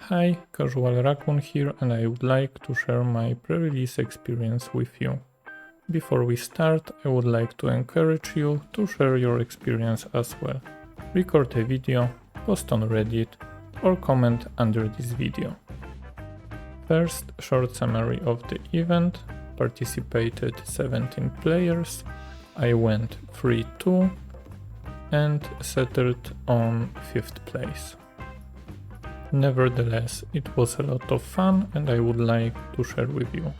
Hi, Casual Raccoon here, and I would like to share my pre-release experience with you. Before we start, I would like to encourage you to share your experience as well. Record a video, post on Reddit, or comment under this video. First, short summary of the event. Participated 17 players. I went 3-2 and settled on 5th place. Nevertheless, it was a lot of fun and I would like to share with you.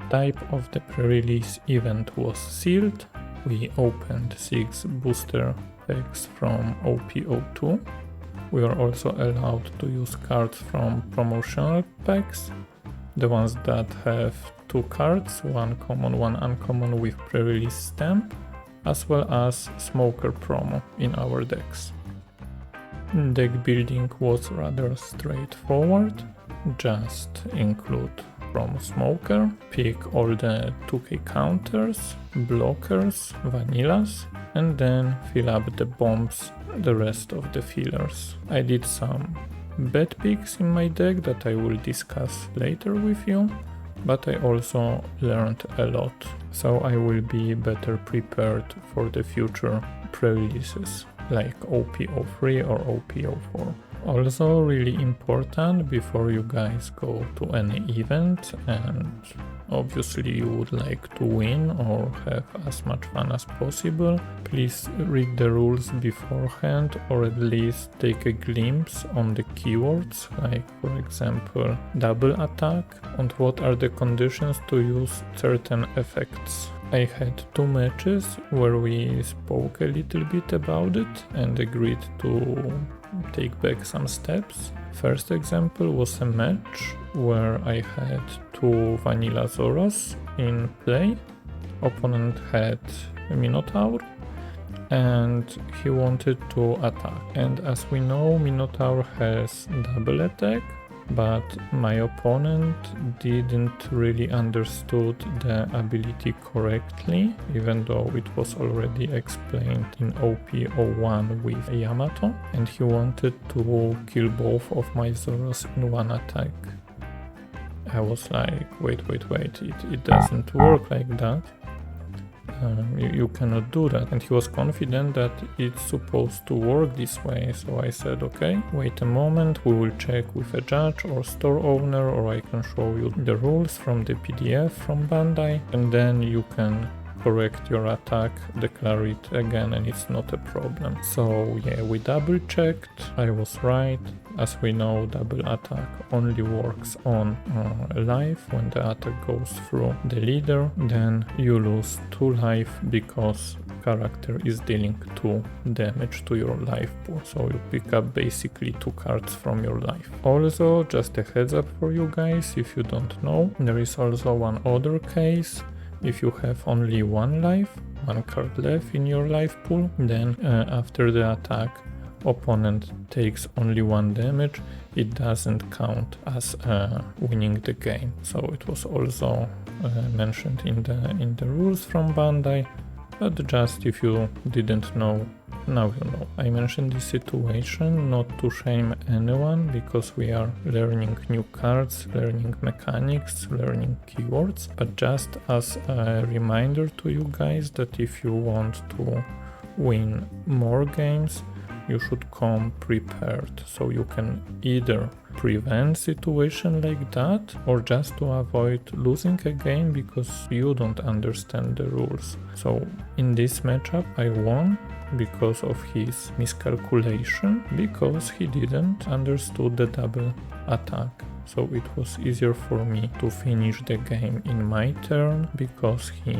Type of the pre-release event was sealed. We opened 6 booster packs from OP02. We are also allowed to use cards from promotional packs, the ones that have 2 cards, one common, one uncommon with pre-release stamp, as well as Smoker promo in our decks. Deck building was rather straightforward, just include from Smoker, pick all the 2k counters, blockers, vanillas, and then fill up the bombs, the rest of the fillers. I did some bad picks in my deck that I will discuss later with you, but I also learned a lot, so I will be better prepared for the future pre-releases like OP03 or OP04. Also really important before you guys go to any event, and obviously you would like to win or have as much fun as possible, please read the rules beforehand or at least take a glimpse on the keywords, like for example double attack and what are the conditions to use certain effects. I had 2 matches where we spoke a little bit about it and agreed to take back some steps. First example was a match where I had 2 Vanilla Zoros in play. Opponent had a Minotaur and he wanted to attack. And as we know, Minotaur has double attack, but my opponent didn't really understood the ability correctly, even though it was already explained in OP01 with Yamato, and he wanted to kill both of my Zoros in one attack. I was like, wait, it doesn't work like that. You cannot do that, and he was confident that it's supposed to work this way, so I said okay, wait a moment, we will check with a judge or store owner, or I can show you the rules from the PDF from Bandai, and then you can correct your attack, declare it again, and it's not a problem. So yeah, we double checked, I was right. As we know, double attack only works on life. When the attack goes through the leader, then you lose 2 life because character is dealing 2 damage to your life pool. So you pick up basically 2 cards from your life. Also, just a heads up for you guys, if you don't know, there is also one other case. If you have only 1 life, 1 card left in your life pool, then after the attack, opponent takes only 1 damage, it doesn't count as winning the game. So it was also mentioned in the rules from Bandai, but just if you didn't know, now you know. I mentioned this situation not to shame anyone, because we are learning new cards, learning mechanics, learning keywords, but just as a reminder to you guys that if you want to win more games, you should come prepared, so you can either prevent situation like that or just to avoid losing a game because you don't understand the rules. So in this matchup I won because of his miscalculation, because he didn't understood the double attack. So it was easier for me to finish the game in my turn because he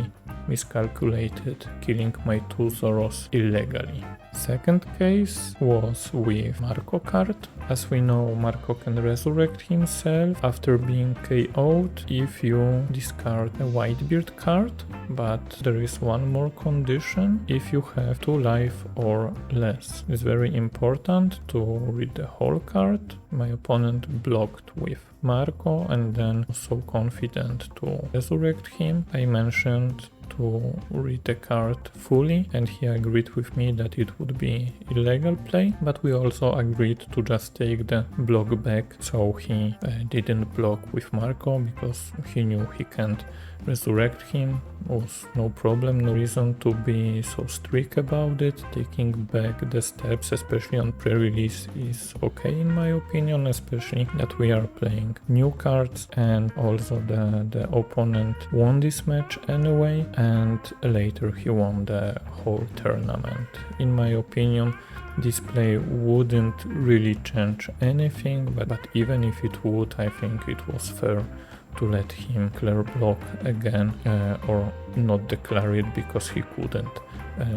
miscalculated, killing my 2 Zoros illegally. Second case was with Marco card. As we know, Marco can resurrect himself after being KO'd if you discard a Whitebeard card, but there is one more condition: if you have 2 life or less. It's very important to read the whole card my opponent blocked with Marco and then was so confident to resurrect him. I mentioned to read the card fully and he agreed with me that it would be illegal play, but we also agreed to just take the block back, so he didn't block with Marco because he knew he can't resurrect him. Was no problem, no reason to be so strict about it. Taking back the steps, especially on pre-release, is okay in my opinion, especially that we are playing new cards and also the opponent won this match anyway and later he won the whole tournament. In my opinion, this play wouldn't really change anything, but even if it would, I think it was fair to let him clear block again or not declare it because he couldn't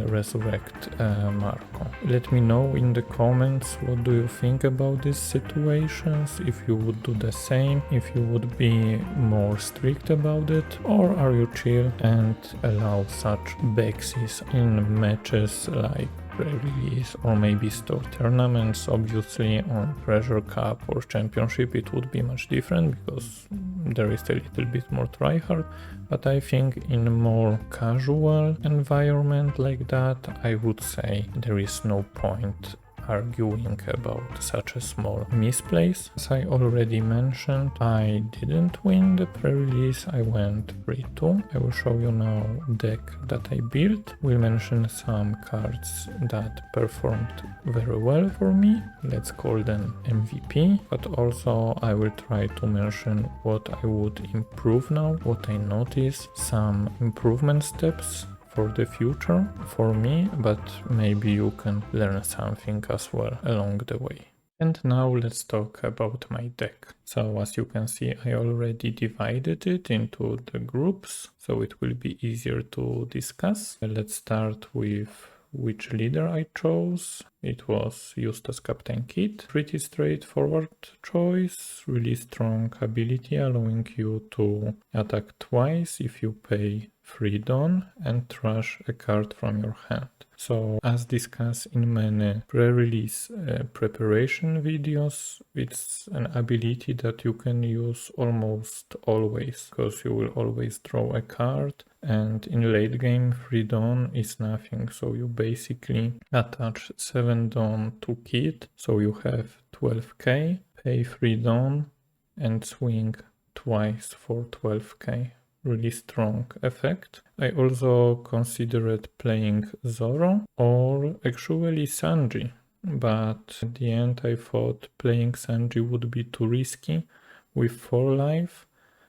resurrect Marco. Let me know in the comments what do you think about these situations, if you would do the same, if you would be more strict about it, or are you chill and allow such backseas in matches like pre-release or maybe store tournaments. Obviously on Treasure Cup or Championship it would be much different because there is a little bit more tryhard, but I think in a more casual environment like that I would say there is no point arguing about such a small misplace. As I already mentioned, I didn't win the pre-release, I went 3-2. I will show you now deck that I built. We'll mention some cards that performed very well for me, let's call them MVP, but also I will try to mention what I would improve now, what I notice, some improvement steps for the future for me, but maybe you can learn something as well along the way. And now let's talk about my deck. So as you can see, I already divided it into the groups, so it will be easier to discuss. Let's start with which leader I chose. It was used as Captain Kit. Pretty straightforward choice, really strong ability allowing you to attack twice if you pay 3 Dawn and trash a card from your hand. So as discussed in many pre-release preparation videos, it's an ability that you can use almost always because you will always draw a card, and in late game 3 Dawn is nothing, so you basically attach 7 Dawn to Kit, so you have 12k, pay 3 Dawn and swing twice for 12k. Really strong effect. I also considered playing Zoro or actually Sanji, but at the end I thought playing Sanji would be too risky with 4 life.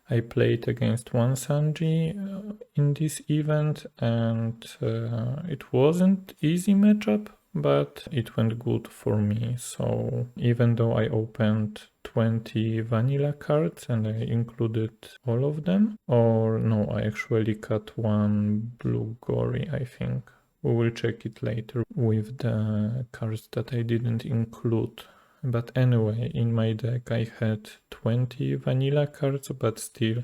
I played against one Sanji in this event and it wasn't easy matchup, but it went good for me. So even though I opened 20 vanilla cards and I included all of them, or no, I actually cut one blue gory, I think. We will check it later with the cards that I didn't include. But anyway, in my deck I had 20 vanilla cards, but still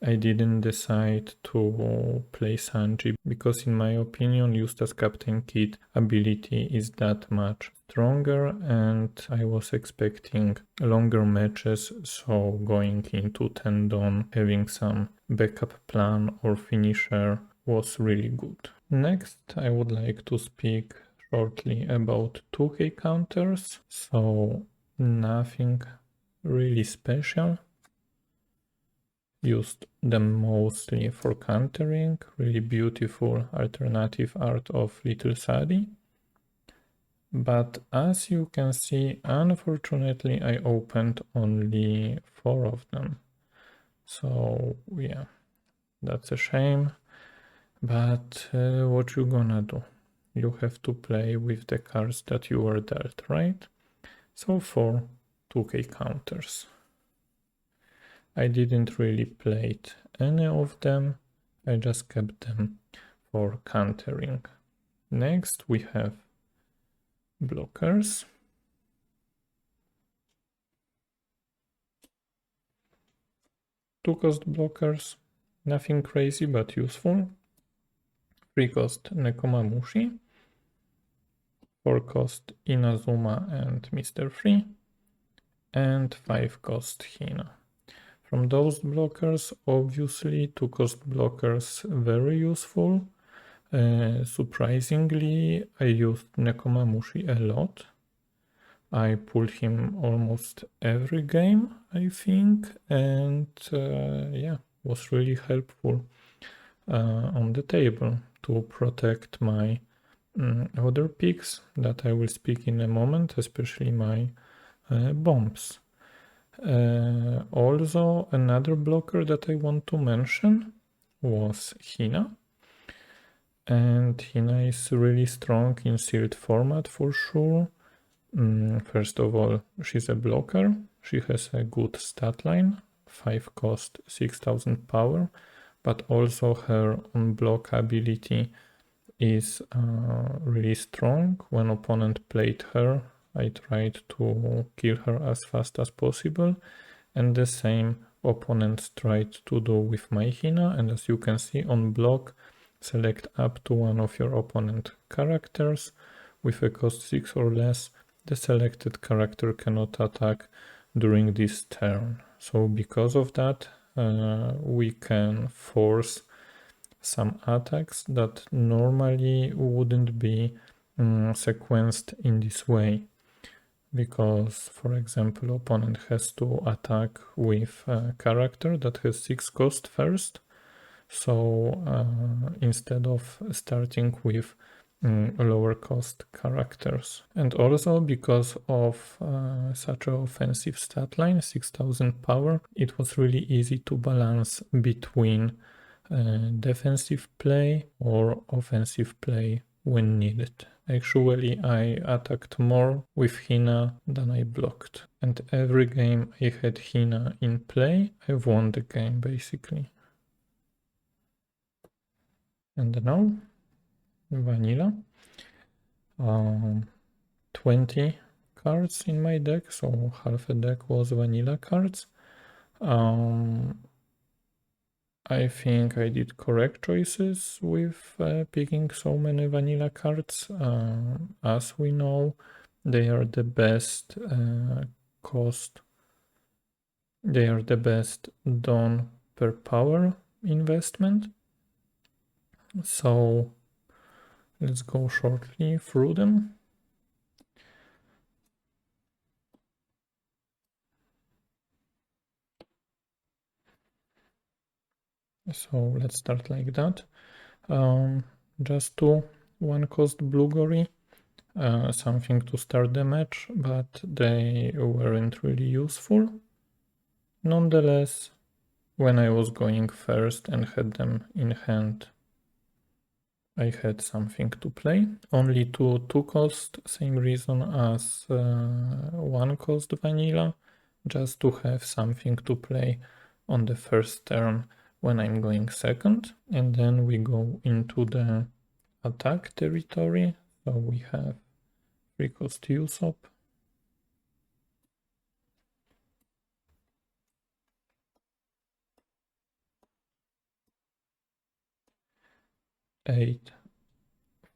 I didn't decide to play Sanji because in my opinion used as Captain Kit ability is that much stronger and I was expecting longer matches, so going into 10 Dawn having some backup plan or finisher was really good. Next I would like to speak shortly about 2k counters, so nothing really special. Used them mostly for countering, really beautiful alternative art of Little Sadie. But as you can see, unfortunately I opened only 4 of them. So yeah, that's a shame. But what you gonna do? You have to play with the cards that you were dealt, right? So 4 2k counters. I didn't really play any of them, I just kept them for countering. Next we have blockers. 2-cost blockers, nothing crazy but useful. 3-cost Nekomamushi, 4-cost Inazuma and Mr. Free, and 5 cost Hina. From those blockers, obviously 2 cost blockers very useful. Surprisingly, I used Nekomamushi a lot. I pulled him almost every game, I think, and yeah, was really helpful on the table to protect my other picks that I will speak in a moment, especially my bombs. Also, another blocker that I want to mention was Hina. And Hina is really strong in sealed format for sure. First of all, she's a blocker. She has a good stat line, 5 cost, 6000 power, but also her unblock ability is really strong. When opponent played her, I tried to kill her as fast as possible, and the same opponents tried to do with my Hina. And as you can see on block, select up to one of your opponent characters with a cost 6 or less. The selected character cannot attack during this turn. So because of that, we can force some attacks that normally wouldn't be sequenced in this way. Because, for example, opponent has to attack with a character that has 6 cost first. So instead of starting with lower cost characters. And also because of such an offensive stat line, 6000 power, it was really easy to balance between defensive play or offensive play when needed. Actually, I attacked more with Hina than I blocked. And every game I had Hina in play, I've won the game basically. And now, vanilla. 20 cards in my deck, so half a deck was vanilla cards. I think I did correct choices with picking so many vanilla cards. As we know, they are the best cost. They are the best done per power investment. So let's go shortly through them. So let's start like that. Just 2 1 cost Blueberry, something to start the match, but they weren't really useful. Nonetheless, when I was going first and had them in hand, I had something to play. Only 2 cost, same reason as 1 cost vanilla, just to have something to play on the first turn when I'm going second. And then we go into the attack territory. So we have 3 cost Usopp, 8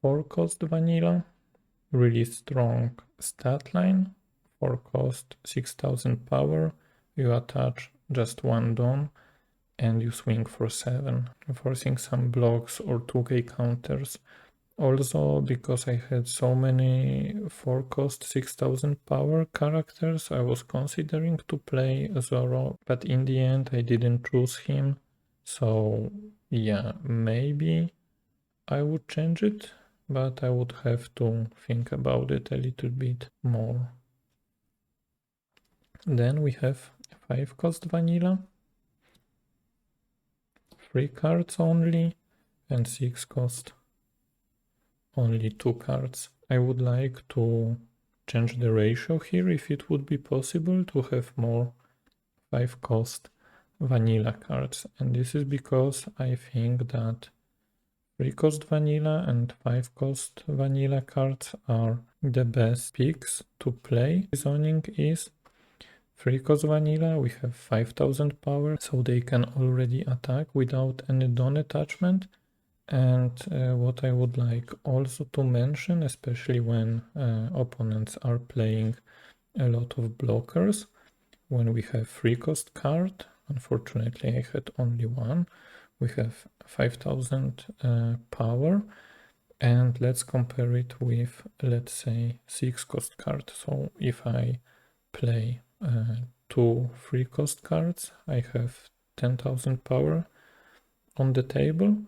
4 cost vanilla, really strong stat line, 4 cost 6000 power, you attach just 1 Dawn and you swing for 7, forcing some blocks or 2k counters. Also, because I had so many 4 cost 6000 power characters, I was considering to play Zoro, but in the end I didn't choose him. So yeah, maybe I would change it, but I would have to think about it a little bit more. Then we have 5 cost vanilla, 3 cards only, and 6 cost only 2 cards. I would like to change the ratio here if it would be possible to have more 5 cost vanilla cards. And this is because I think that 3 cost vanilla and 5 cost vanilla cards are the best picks to play. Zoning is 3 cost vanilla, we have 5000 power, so they can already attack without any Dawn attachment. And what I would like also to mention, especially when opponents are playing a lot of blockers, when we have free cost card. Unfortunately, I had only one. We have 5000 power, and let's compare it with, let's say, 6 cost card. So if I play 2 free cost cards, I have 10,000 power on the table,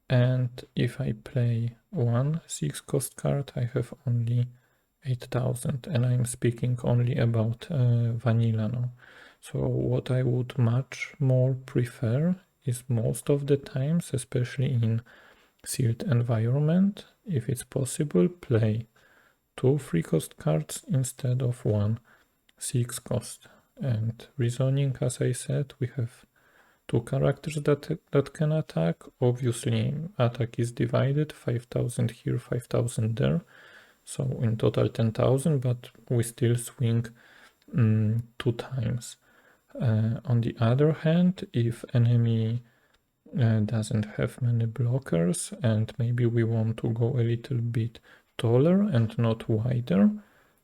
and if I play 1 6 cost card, I have only 8000, and I'm speaking only about vanilla now. So what I would much more prefer is, most of the times, especially in sealed environment, if it's possible, play 2 free cost cards instead of 1 6 cost. And reasoning, as I said, we have 2 characters that can attack. Obviously, attack is divided, 5000 here, 5000 there. So in total 10,000, but we still swing 2 times. On the other hand, if enemy doesn't have many blockers and maybe we want to go a little bit taller and not wider,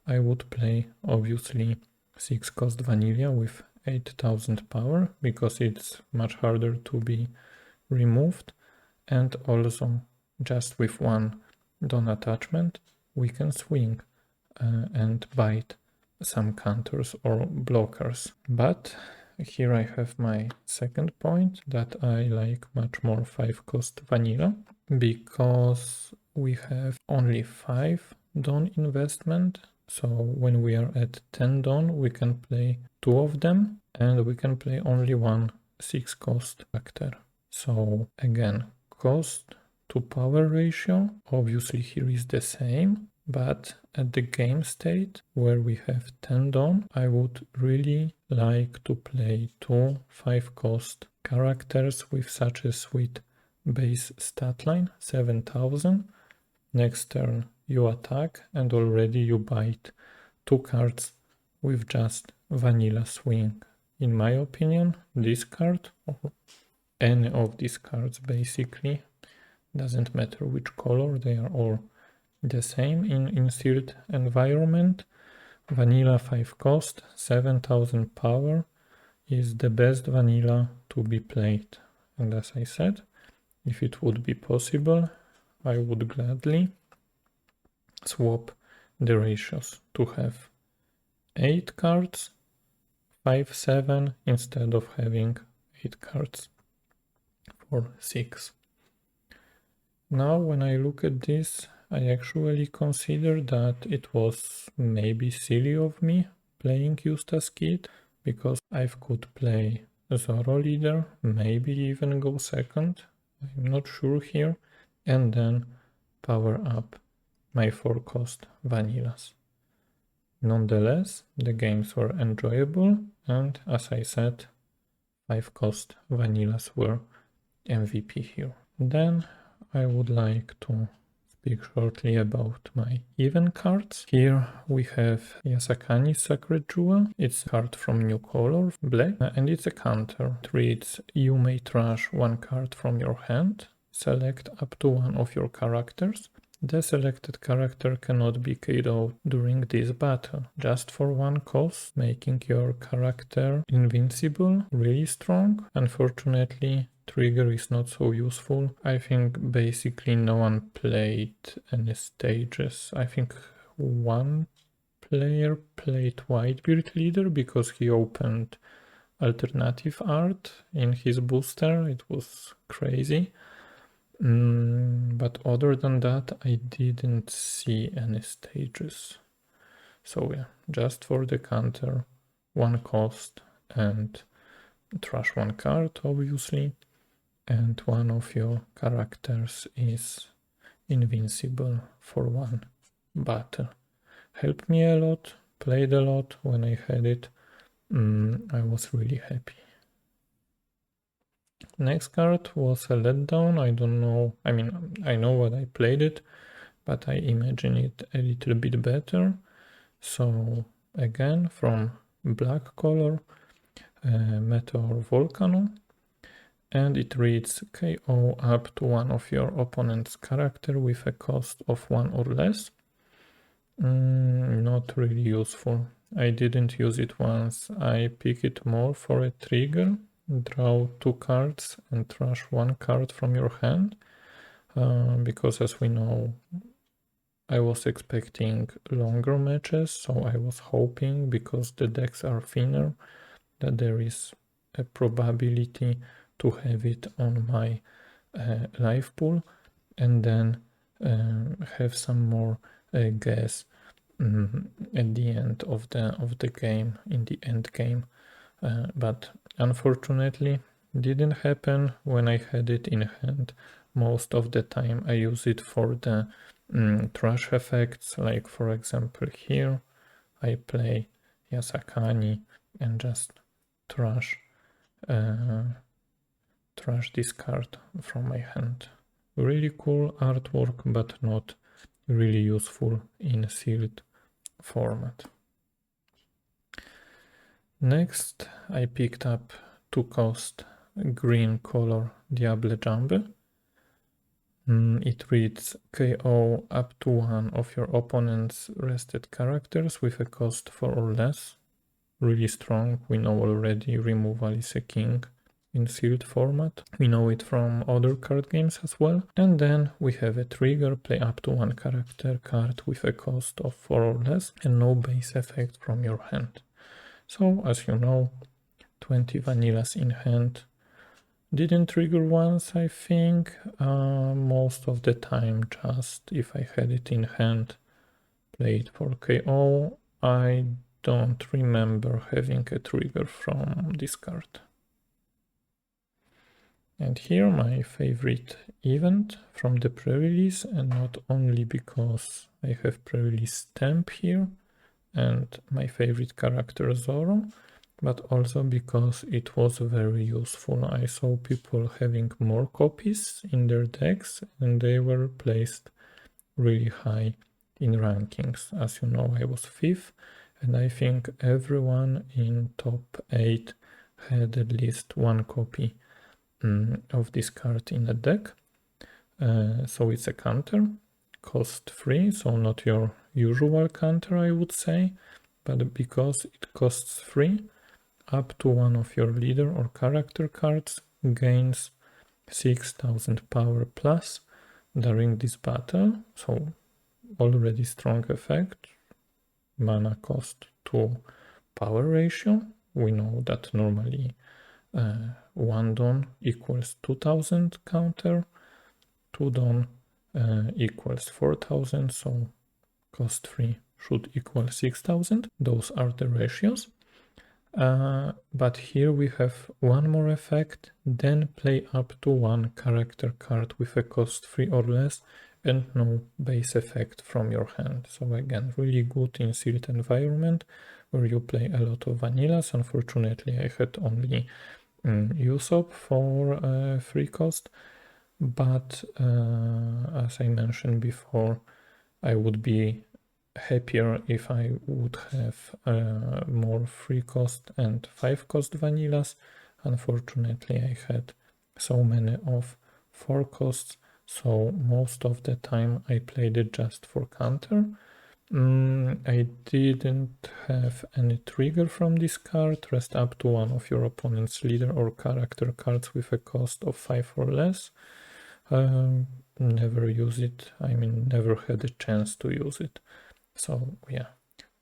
I would play obviously 6 cost vanilla with 8000 power, because it's much harder to be removed, and also just with 1 Dawn attachment we can swing and bite some counters or blockers. But here I have my second point, that I like much more 5 cost vanilla, because we have only 5 Dawn investment. So when we are at 10 Dawn, we can play 2 of them, and we can play only 1 6 cost factor. So again, cost to power ratio obviously here is the same, but at the game state where we have 10 Dawn, I would really like to play 2 5 cost characters with such a sweet base stat line, 7000. Next turn you attack and already you bite 2 cards with just vanilla swing. In my opinion, this card, or any of these cards basically, doesn't matter which color, they are all the same in sealed environment. Vanilla 5 cost, 7000 power is the best vanilla to be played. And as I said, if it would be possible, I would gladly swap the ratios to have 8 cards, 5, 7 instead of having 8 cards for 6. Now when I look at this, I actually consider that it was maybe silly of me playing Eustace Kid, because I could play Zoro leader, maybe even go second, I'm not sure here, and then power up my 4 cost vanillas. Nonetheless, the games were enjoyable, and as I said, 5 cost vanillas were MVP here. Then I would like to speak shortly about my even cards. Here we have Yasakani's Sacred Jewel. It's a card from new color, black, and it's a counter. It reads, you may trash 1 card from your hand, select up to 1 of your characters. The selected character cannot be KO'd during this battle, just for 1 cost, making your character invincible, really strong. Unfortunately, trigger is not so useful. I think basically no one played any stages. I think 1 player played Whitebeard leader because he opened alternative art in his booster. It was crazy. But other than that, I didn't see any stages. So yeah, just for the counter, 1 cost and trash 1 card, obviously, and 1 of your characters is invincible for 1 battle. Helped me a lot, played a lot when I had it. I was really happy. Next card was a letdown. I don't know, I mean, I know what I played it, but I imagine it a little bit better. So again, from black color, Meteor Volcano, and it reads KO up to 1 of your opponent's character with a cost of 1 or less. Not really useful. I didn't use it once. I pick it more for a trigger, draw 2 cards and trash 1 card from your hand, because as we know, I was expecting longer matches, so I was hoping, because the decks are thinner, that there is a probability to have it on my life pool, and then have some more gas at the end of the game, in the end game. But unfortunately didn't happen when I had it in hand. Most of the time I use it for the trash effects, like for example here I play Yasakani and just trash this card from my hand. Really cool artwork, but not really useful in sealed format. Next, I picked up 2-cost green color Diable Jumbe. It reads KO up to 1 of your opponent's rested characters with a cost 4 or less. Really strong. We know already removal is a king in sealed format. We know it from other card games as well. And then we have a trigger, play up to 1 character card with a cost of 4 or less and no base effect from your hand. So as you know, 20 vanillas in hand. Didn't trigger once, I think. Most of the time, just if I had it in hand, play it for KO. I don't remember having a trigger from this card. And here my favorite event from the pre-release, and not only because I have pre-release stamp here and my favorite character Zoro, but also because it was very useful. I saw people having more copies in their decks and they were placed really high in rankings. As you know, I was 5th, and I think everyone in top 8 had at least 1 copy of this card in a deck. So it's a counter, cost free, so not your usual counter, I would say, but because it costs free, up to 1 of your leader or character cards gains 6000 power plus during this battle, so already strong effect. Mana cost to power ratio. We know that normally 1 Dawn equals 2000 counter, 2 Dawn equals 4000, so cost 3 should equal 6000. Those are the ratios. But here we have one more effect, then play up to 1 character card with a cost 3 or less and no base effect from your hand. So again, really good in sealed environment where you play a lot of vanillas. Unfortunately, I had only Usopp for free cost, but as I mentioned before, I would be happier if I would have more free cost and 5 cost vanillas. Unfortunately, I had so many of 4 costs, so most of the time I played it just for counter. I didn't have any trigger from this card. Rest up to 1 of your opponent's leader or character cards with a cost of 5 or less. Never use it. I mean, never had a chance to use it. So yeah,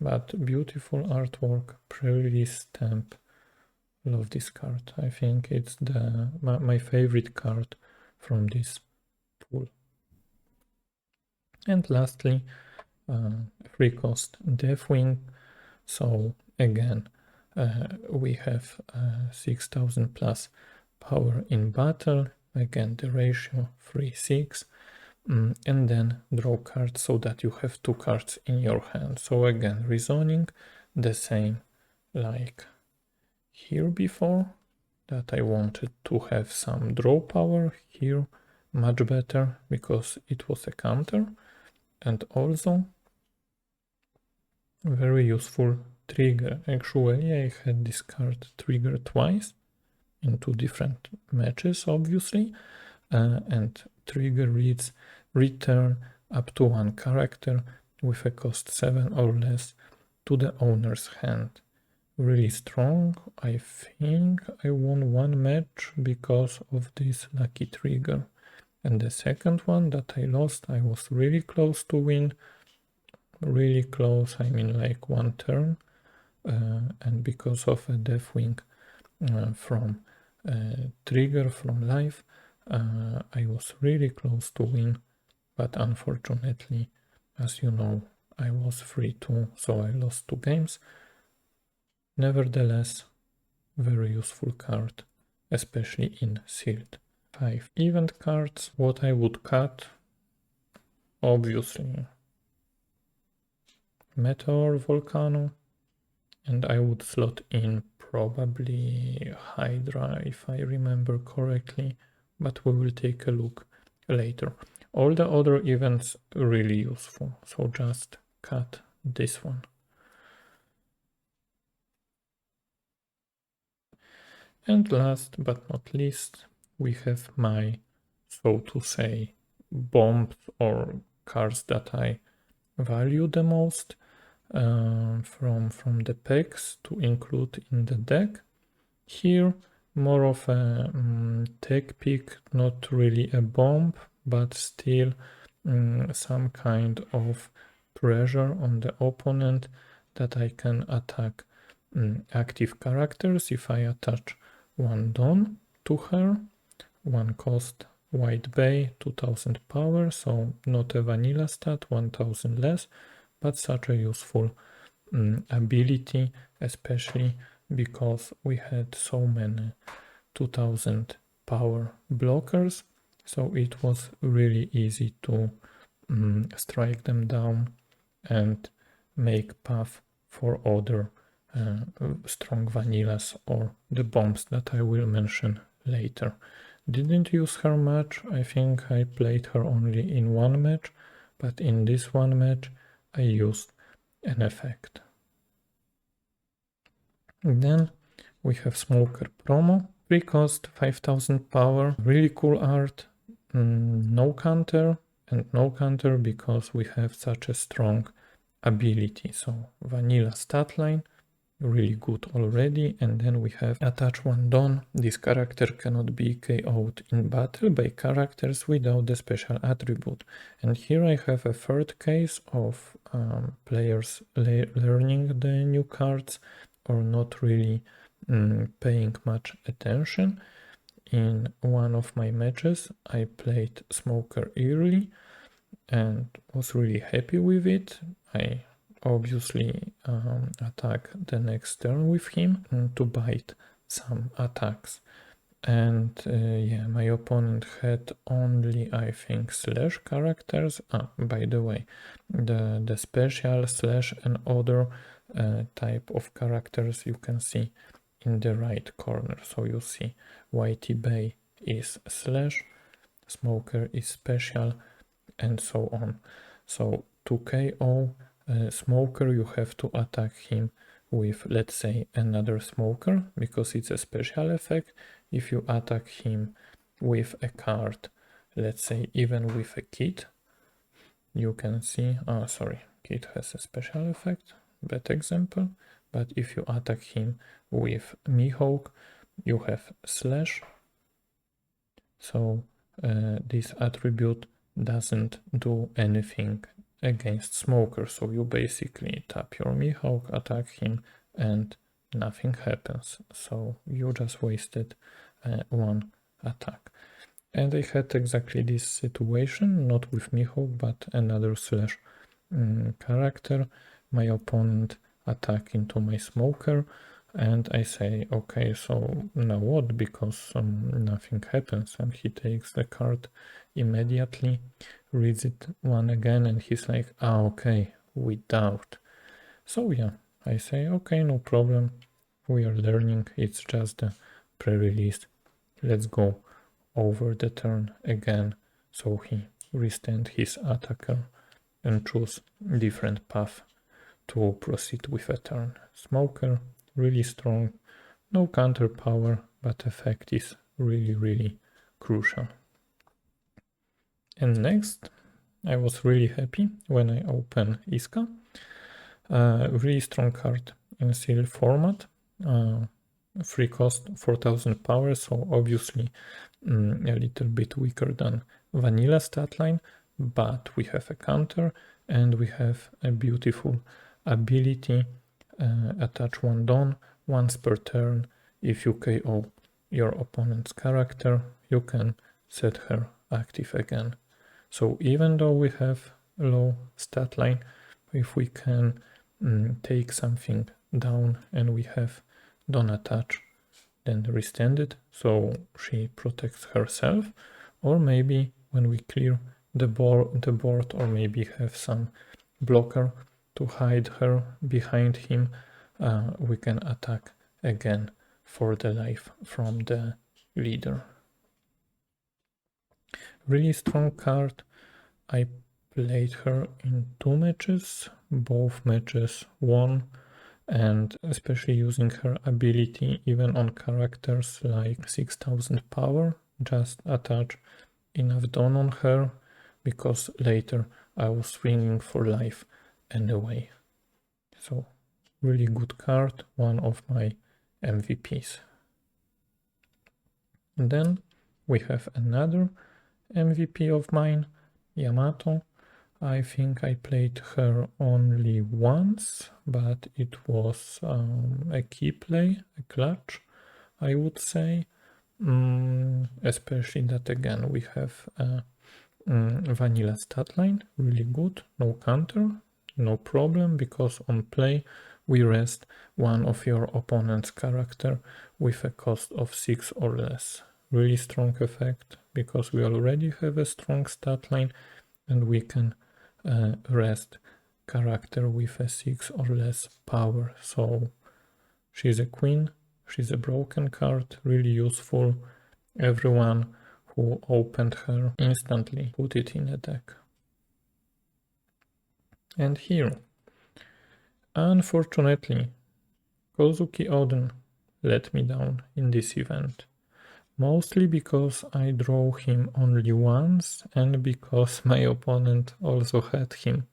but beautiful artwork, pre-release stamp. Love this card. I think it's my favorite card from this pool. And lastly, free cost Deathwing. So again, we have 6000 plus power in battle. Again, the ratio 3-6. And then draw cards so that you have 2 cards in your hand. So again, reasoning the same like here before, that I wanted to have some draw power. Here much better because it was a counter, and also very useful trigger. Actually, I had this card trigger twice in 2 different matches, obviously, and trigger reads return up to 1 character with a cost 7 or less to the owner's hand. Really strong. I think I won one match because of this lucky trigger. And the second one that I lost, I was really close to win. Really close, I mean like one turn. And because of a deathwing from trigger from life, I was really close to win. But unfortunately, as you know, I was 3-2, so I lost 2 games. Nevertheless, very useful card, especially in sealed. 5 event cards. What I would cut, obviously, Meteor Volcano, and I would slot in probably Hydra if I remember correctly, but we will take a look later. All the other events really useful, so just cut this one. And last but not least, we have my, so to say, bombs or cards that I value the most from the packs to include in the deck. Here, more of a tech pick, not really a bomb, but still some kind of pressure on the opponent that I can attack active characters if I attach one Dawn to her, one cost White Bay, 2000 power, so not a vanilla stat, 1000 less, but such a useful ability, especially because we had so many 2000 power blockers, so it was really easy to strike them down and make path for other strong vanillas or the bombs that I will mention later. Didn't use her much, I think I played her only in one match, but in this one match I used an effect. Then we have Smoker promo, 3 cost, 5000 power, really cool art, no counter, and no counter because we have such a strong ability. So vanilla stat line, really good already, and then we have attach one Dawn. This character cannot be KO'd in battle by characters without the special attribute. And here I have a third case of players learning the new cards or not really paying much attention. In one of my matches I played Smoker early and was really happy with it. I obviously attack the next turn with him to bite some attacks. And yeah, my opponent had only, I think, slash characters. By the way, the special slash and other type of characters you can see in the right corner. So you see Whitey Bay is slash, Smoker is special, and so on. So to KO Smoker, you have to attack him with, let's say, another Smoker, because it's a special effect. If you attack him with a card, let's say even with a Kit, you can see, sorry, Kit has a special effect, bad example, but if you attack him with Mihawk, you have slash, so this attribute doesn't do anything against Smoker, so you basically tap your Mihawk, attack him, and nothing happens, so you just wasted one attack. And I had exactly this situation, not with Mihawk, but another slash character. My opponent attack into my Smoker, and I say, okay, so now what, because nothing happens, and he takes the card immediately, reads it one again, and he's like, okay, without. So yeah, I say, okay, no problem, we are learning, it's just the pre-release, let's go over the turn again. So he restand his attacker and choose different path to proceed with a turn. Smoker, really strong, no counter power, but effect is really crucial. And next, I was really happy when I opened Iska. Really strong card in seal format. Free cost 4000 power, so obviously a little bit weaker than vanilla stat line, but we have a counter and we have a beautiful ability. Attach one Dawn once per turn. If you KO your opponent's character, you can set her active again. So even though we have a low stat line, if we can take something down and we have Dawn attach, then restand it so she protects herself, or maybe when we clear the board, or maybe have some blocker to hide her behind him, we can attack again for the life from the leader. Really strong card. I played her in 2 matches, both matches won, and especially using her ability even on characters like 6000 power, just attach enough Dawn on her, because later I was swinging for life anyway. So really good card, one of my MVPs. And then we have another MVP of mine, Yamato. I think I played her only once, but it was a key play, a clutch, I would say. Especially that again we have a vanilla stat line, really good, no counter, no problem, because on play we rest one of your opponent's character with a cost of 6 or less. Really strong effect, because we already have a strong stat line and we can rest character with a 6 or less power. So she's a queen, she's a broken card, really useful. Everyone who opened her instantly put it in a deck. And here, unfortunately, Kozuki Oden let me down in this event. Mostly because I draw him only once and because my opponent also had him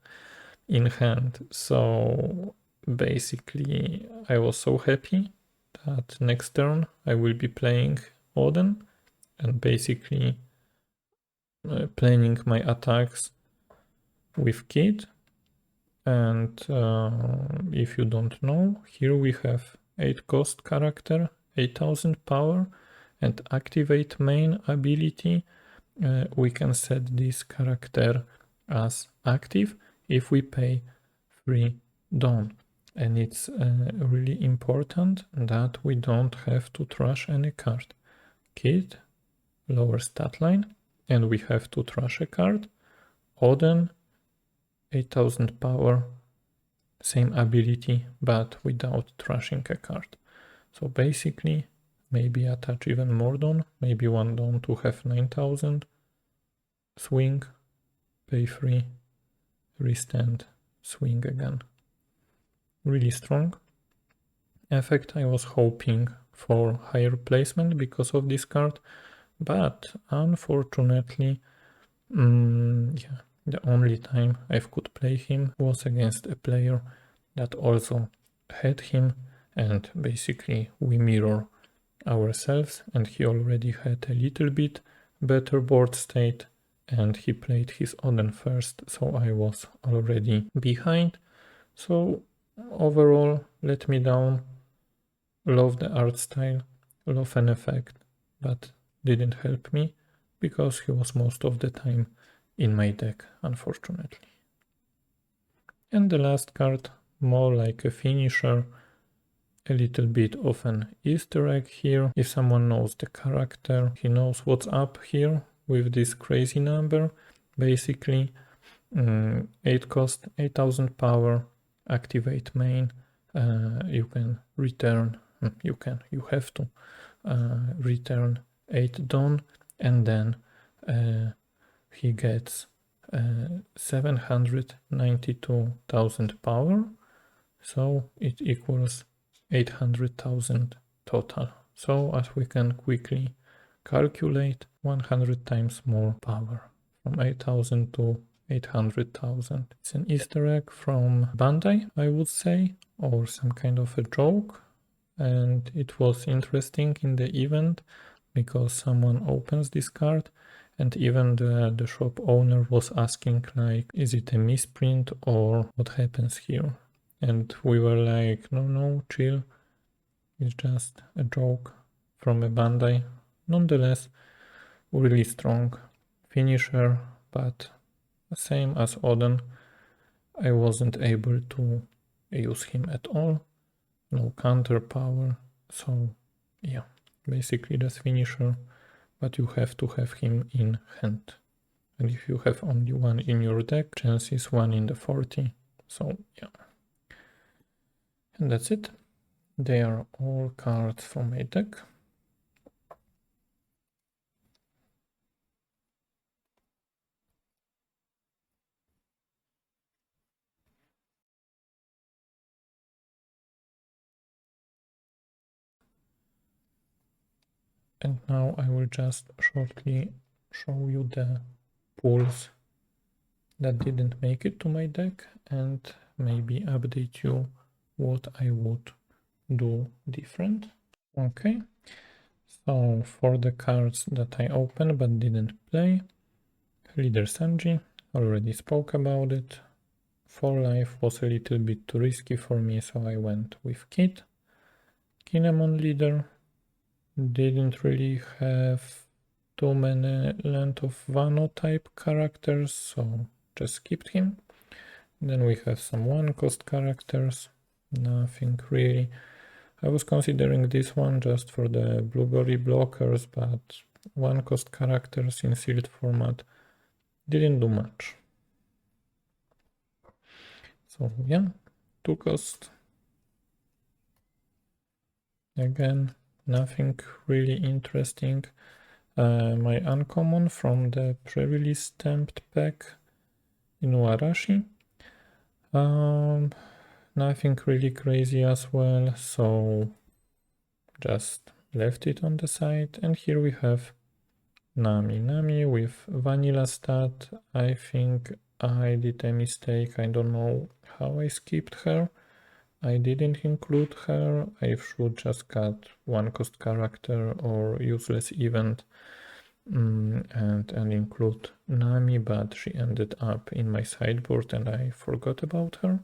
in hand. So basically I was so happy that next turn I will be playing Oden and basically planning my attacks with Kid. And if you don't know, here we have 8 cost character, 8000 power, and activate main ability. We can set this character as active if we pay 3 Dawn. And it's really important that we don't have to trash any card. Kid, lower stat line, and we have to trash a card. Oden, 8000 power, same ability, but without trashing a card. So basically, maybe attach even more Dawn, maybe 1 Dawn to have 9000, swing, pay 3, restand, swing again. Really strong effect. I was hoping for higher placement because of this card, but unfortunately, the only time I could play him was against a player that also had him, and basically we mirror ourselves, and he already had a little bit better board state and he played his Oden first, so I was already behind. So overall, let me down. Love the art style, love an effect, but didn't help me because he was most of the time in my deck, unfortunately. And the last card, more like a finisher, a little bit of an Easter egg here. If someone knows the character, he knows what's up here with this crazy number. Basically, 8 cost, 8000 power, activate main. You can return, you have to return 8 Dawn, and then he gets 792,000 power, so it equals 800,000 total. So as we can quickly calculate, 100 times more power, from 8000 to 800,000. It's an Easter egg from Bandai, I would say, or some kind of a joke. And it was interesting in the event because someone opens this card and even the shop owner was asking like, is it a misprint or what happens here? And we were like, no, chill. It's just a joke from a Bandai. Nonetheless, really strong finisher, but same as Odin, I wasn't able to use him at all. No counter power, so yeah, basically that's finisher, but you have to have him in hand. And if you have only one in your deck, chance is 1 in the 40, so yeah. And that's it. They are all cards from my deck. And now I will just shortly show you the pulls that didn't make it to my deck and maybe update you what I would do different. Okay, so for the cards that I opened but didn't play, Leader Sanji, already spoke about it. 4 life was a little bit too risky for me, so I went with Kit. Kinemon Leader didn't really have too many Land of Wano type characters, so just skipped him. Then we have some 1-cost characters, nothing really. I was considering this one just for the Blueberry blockers, but 1-cost characters in sealed format didn't do much. So yeah, 2-cost. Again, nothing really interesting. My uncommon from the pre-release stamped pack, Inuarashi. Nothing really crazy as well, so just left it on the side. And here we have Nami with vanilla stat. I think I did a mistake. I don't know how I skipped her. I didn't include her. I should just cut 1-cost character or useless event and include Nami, but she ended up in my sideboard and I forgot about her.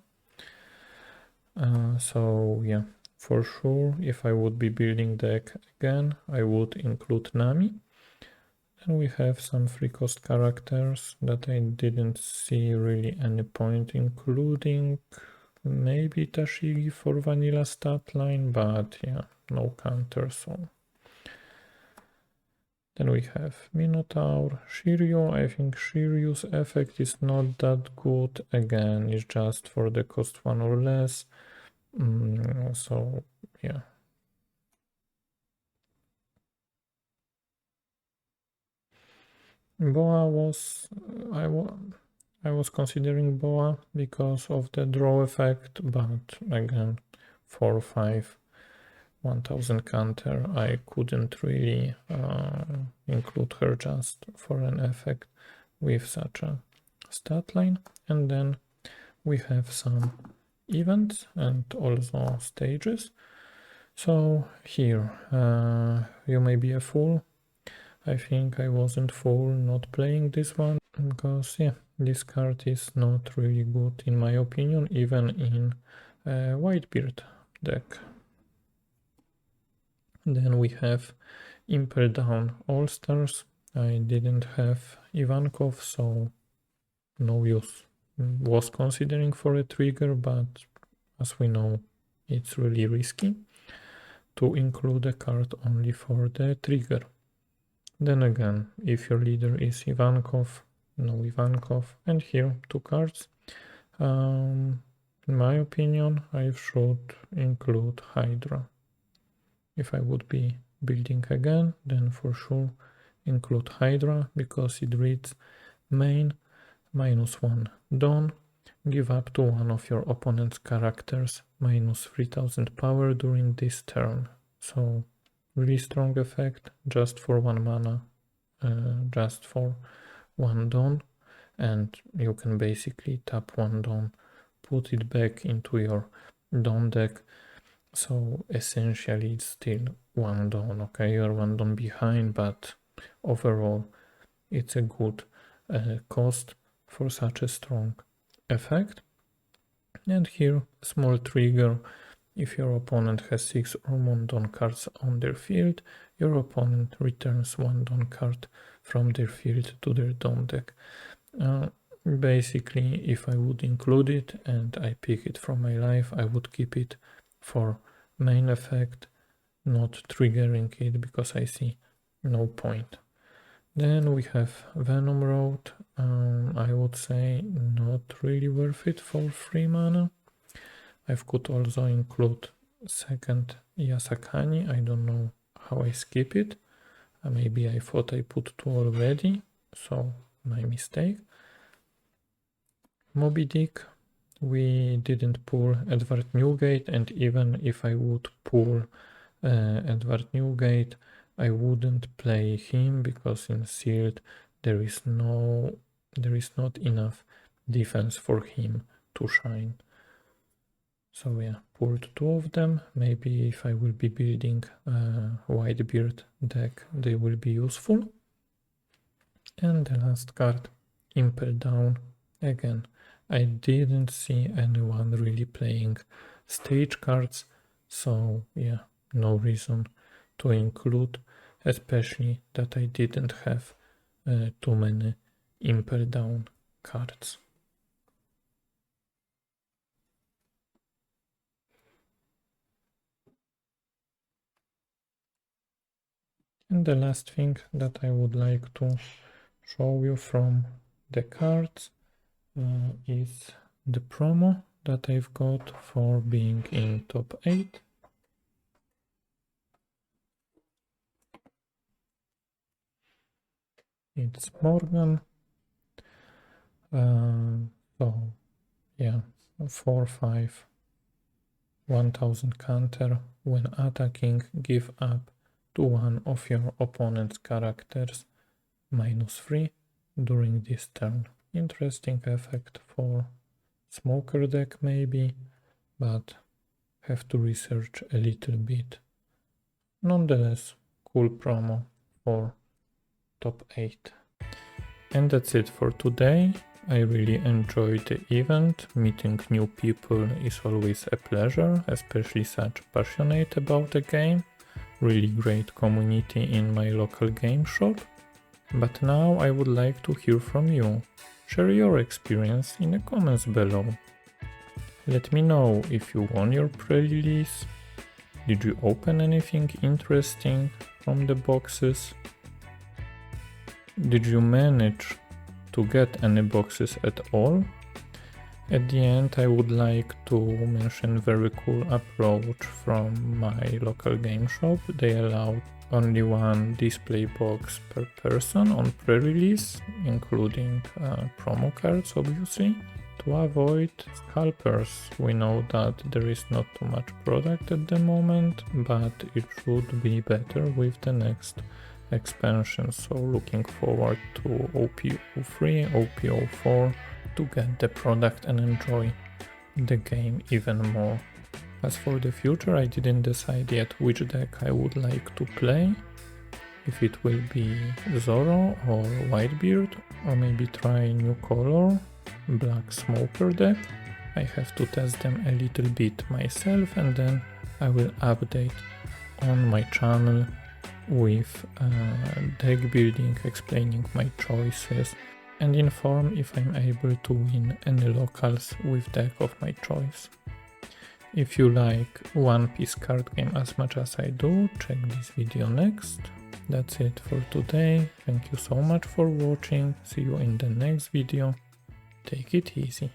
So yeah, for sure, if I would be building deck again, I would include Nami. And we have some 3-cost characters that I didn't see really any point including. Maybe Tashigi for vanilla stat line, but yeah, no counter, so. Then we have Minotaur, Shiryu. I think Shiryu's effect is not that good. Again, it's just for the cost 1 or less. So yeah. Boa was I was considering Boa because of the draw effect, but again, 4 or 5 1000 counter, I couldn't really include her just for an effect with such a stat line. And then we have some events and also stages. So here, you may be a fool. I think I wasn't fool not playing this one because yeah, this card is not really good in my opinion, even in Whitebeard deck. Then we have Impel Down All-Stars. I didn't have Ivankov, so no use. Was considering for a trigger, but as we know, it's really risky to include a card only for the trigger. Then again, if your leader is Ivankov, no Ivankov, and here 2 cards. In my opinion, I should include Hydra. If I would be building again, then for sure include Hydra, because it reads main -1 Dawn, give up to one of your opponent's characters -3000 power during this turn. So really strong effect, just for 1 mana, just for 1 Dawn. and you can basically tap one Dawn, put it back into your Dawn deck. So essentially it's still one Dawn, okay? You're one Dawn behind, but overall it's a good cost for such a strong effect. And here, small trigger: if your opponent has 6 or more Dawn cards on their field, your opponent returns 1 Dawn card from their field to their Dawn deck. Basically, if I would include it and I pick it from my life, I would keep it for main effect, not triggering it, because I see no point. Then we have Venom Road. I would say not really worth it for 3 mana. I could also include second Yasakani. I don't know how I skip it. Maybe I thought I put 2 already, so my mistake. Moby Dick. We didn't pull Edward Newgate, and even if I would pull Edward Newgate, I wouldn't play him because in sealed there is not enough defense for him to shine. So yeah, pulled 2 of them. Maybe if I will be building a Whitebeard deck, they will be useful. And the last card, Impel Down. Again, I didn't see anyone really playing stage cards, so yeah, no reason to include, especially that I didn't have too many Impel Down cards. And the last thing that I would like to show you from the cards is the promo that I've got for being in top 8. It's Morgan. So yeah, 4/5, 1000 counter. When attacking, give up to one of your opponent's characters -3 during this turn. Interesting effect for smoker deck maybe, but have to research a little bit. Nonetheless, cool promo for top 8. And that's it for today. I really enjoyed the event. Meeting new people is always a pleasure, especially such passionate about the game. Really great community in my local game shop. But now I would like to hear from you. Share your experience in the comments below. Let me know if you won your pre-release. Did you open anything interesting from the boxes? Did you manage to get any boxes at all? At the end, I would like to mention very cool approach from my local game shop. They allow only 1 display box per person on pre-release, including promo cards obviously, to avoid scalpers. We know that there is not too much product at the moment, but it should be better with the next expansion, so looking forward to OP03, OP04 to get the product and enjoy the game even more. As for the future, I didn't decide yet which deck I would like to play, if it will be Zoro or Whitebeard, or maybe try a new color, Black Smoker deck. I have to test them a little bit myself, and then I will update on my channel with deck building, explaining my choices, and inform if I'm able to win any locals with deck of my choice. If you like One Piece card game as much as I do, check this video next. That's it for today. Thank you so much for watching. See you in the next video. Take it easy.